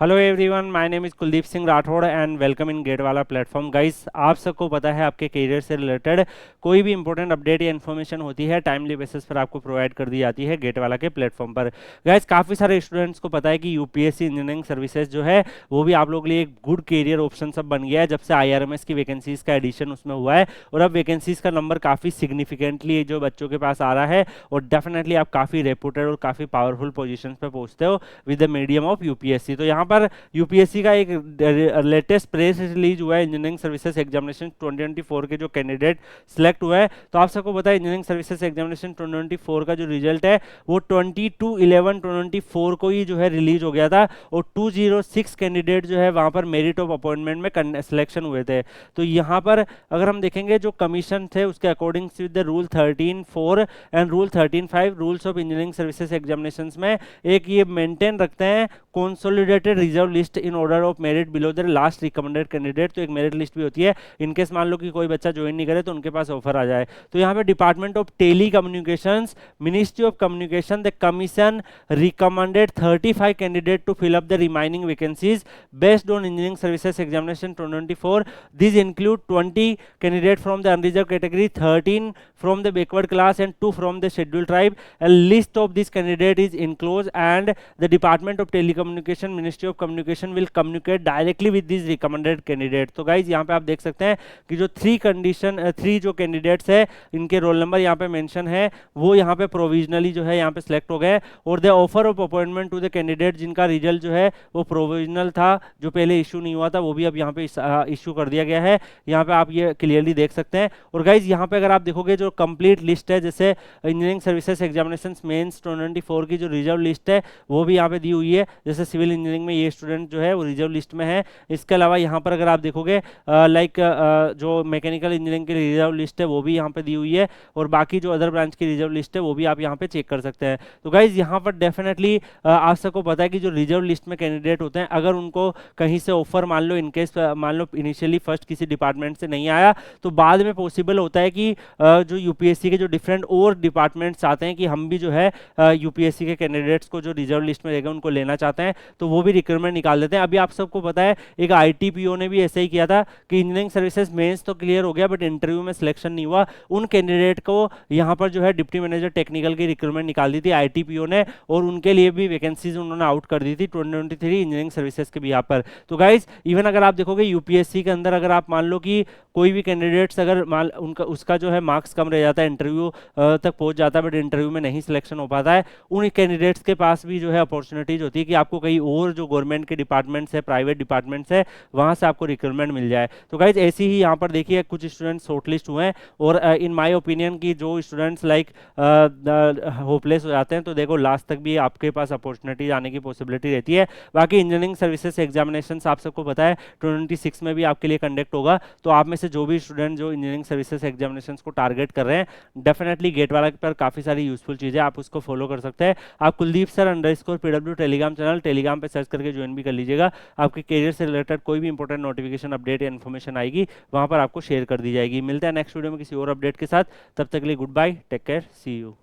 Hello everyone, my name is Kuldeep Singh Rathore and welcome in GATE वाला platform. Guys, आप सबको पता है आपके करियर से रिलेटेड कोई भी इंपॉर्टेंट अपडेट या इन्फॉर्मेशन होती है टाइमली बेसिस पर आपको प्रोवाइड कर दी जाती है गेट वाला के प्लेटफॉर्म पर। गाइस, काफ़ी सारे स्टूडेंट्स को पता है कि यूपीएससी इंजीनियरिंग सर्विसेज जो है वो भी आप लोगों के लिए एक गुड करियर ऑप्शन सब बन गया है जब से आईआरएमएस की वैकेंसीज का एडिशन उसमें हुआ है। और अब वैकेंसीज का नंबर काफ़ी सिग्निफिकेंटली जो बच्चों के पास आ रहा है, और डेफिनेटली आप काफ़ी रेपुटेड और काफ़ी पावरफुल पोजिशन पर पहुंचते हो with the medium of UPSC. तो यहाँ पर यूपीएससी का एक लेटेस्ट प्रेस रिलीज हुआ है इंजीनियरिंग सर्विसेज एग्जामिनेशन 2024 के जो कैंडिडेट सिलेक्ट हुआ है। तो आप सबको पता है इंजीनियरिंग सर्विसेज एग्जामिनेशन 2024 का जो रिजल्ट है वो 22/11/2024 को ही जो है रिलीज हो गया था, और 206 कैंडिडेट जो है वहां पर मेरिट ऑफ अपॉइंटमेंट में सिलेक्शन हुए थे। तो यहाँ पर अगर हम देखेंगे जो कमीशन थे उसके according with the rule 13(4) and rule 13(5) rules of engineering services examination में एक ये मेंटेन रखते हैं consolidated reserve list in order of merit below the last recommended candidate. तो एक मेरिट लिस्ट भी होती है इनकेस मान लो कि कोई बच्चा ज्वाइन नहीं करे तो उनके पास ऑफर आ जाए। तो यहाँ पे department of telecommunications, ministry of communication, the commission recommended 35 candidate to fill up the remaining vacancies based on engineering services examination 2024। This include 20 candidate from the unreserved category, 13 from the backward class and 2 from the scheduled tribe. A list of this candidate is enclosed and the Department of Telecommunication, Ministry of Communication will communicate directly with these recommended candidates. तो guys यहाँ पे आप देख सकते हैं कि जो three जो कैंडिडेट्स है इनके रोल नंबर यहाँ पे मेंशन है वो यहाँ पे प्रोविजनली जो है यहाँ पे सिलेक्ट हो गए, और the offer of appointment to the candidate जिनका रिजल्ट जो है वो प्रोविजनल था, जो पहले इशू नहीं हुआ था, वो भी अब यहाँ पे इशू कर दिया गया है। यहाँ पे आप ये क्लियरली देख सकते हैं। और गाइज यहाँ पे अगर आप देखोगे जो कंप्लीट लिस्ट है, जैसे इंजीनियरिंग सर्विसेज एग्जामिनेशन मेंस 2024 की जो रिजर्व लिस्ट है वो भी यहाँ पे दी हुई है। जैसे सिविल इंजीनियरिंग में ये स्टूडेंट जो है वो रिजर्व लिस्ट में है। इसके अलावा यहाँ पर अगर आप देखोगे जो मैकेनिकल इंजीनियरिंग की रिजर्व लिस्ट है वो भी यहाँ पे दी हुई है, और बाकी जो अदर ब्रांच की रिजर्व लिस्ट है वो भी आप यहाँ पे चेक कर सकते हैं। तो गाइज यहाँ पर डेफिनेटली आप सबको पता है कि जो रिजर्व लिस्ट में कैंडिडेट होते हैं अगर उनको कहीं से ऑफर मान लो इनकेस मान लो इनिशियली फर्स्ट किसी डिपार्टमेंट से नहीं आया तो बाद में पॉसिबल होता है कि जो यूपीएससी के जो डिफरेंट और डिपार्टमेंट्स चाहते हैं कि हम भी जो है यूपीएससी के कैंडिडेट्स को जो रिजर्व लिस्ट में रहेगा उनको लेना चाहते हैं, तो वो भी रिक्रूटमेंट निकाल देते हैं। अभी आप सबको पता है एक आईटीपीओ ने भी ऐसे ही किया था कि इंजीनियरिंग सर्विसेज मेंस तो क्लियर हो गया बट इंटरव्यू में सिलेक्शन नहीं हुआ, उन कैंडिडेट को यहाँ पर जो है डिप्टी मैनेजर टेक्निकल की रिक्रूटमेंट निकाल दी थी आईटीपीओ ने, और उनके लिए भी वैकेंसीज उन्होंने आउट कर दी थी 2023 इंजीनियरिंग सर्विसेज के बिहाफ पर। तो गाइज इवन अगर आप देखोगे यूपीएससी के अंदर अगर आप मान लो कि कोई भी कैंडिडेट्स अगर उनका उसका जो है मार्क्स कम रह जाता है, इंटरव्यू तक पहुंच जाता है बट इंटरव्यू में नहीं सिलेक्शन हो पाता है, उन कैंडिडेट्स के पास भी जो है अपॉर्चुनिटीज होती है कि आपको कहीं और जो गवर्नमेंट के डिपार्टमेंट्स है, प्राइवेट डिपार्टमेंट्स है, वहां से आपको रिक्रूटमेंट मिल जाए। तो गाइज ऐसे ही यहाँ पर देखिए कुछ स्टूडेंट्स शॉर्टलिस्ट हुए हैं, और इन माय ओपिनियन की जो स्टूडेंट्स लाइक होपलेस हो जाते हैं तो देखो लास्ट तक भी आपके पास अपॉर्चुनिटीज आने की पॉसिबिलिटी रहती है। बाकी इंजीनियरिंग सर्विसेज एग्जामिनेशन आप सबको पता है 2026 में भी आपके लिए कंडक्ट होगा, तो आप में से जो भी स्टूडेंट जो इंजीनियरिंग सर्विसेज एग्जामिनेशन को टारगेट कर रहे हैं डेफिनेटली गेट वाला पर काफी सारी यूजफुल चीजें आप उसको फॉलो कर सकते हैं। आप Kuldeep sir _PW Telegram channel Telegram पे सर्च करके ज्वाइन भी कर लीजिएगा। आपके करियर से रिलेटेड कोई भी इंपॉर्टेंट नोटिफिकेशन अपडेट या इन्फॉर्मेशन आएगी वहां पर आपको शेयर कर दी जाएगी। मिलते हैं नेक्स्ट वीडियो में किसी और अपडेट के साथ, तब तक के लिए good bye, take care, see you.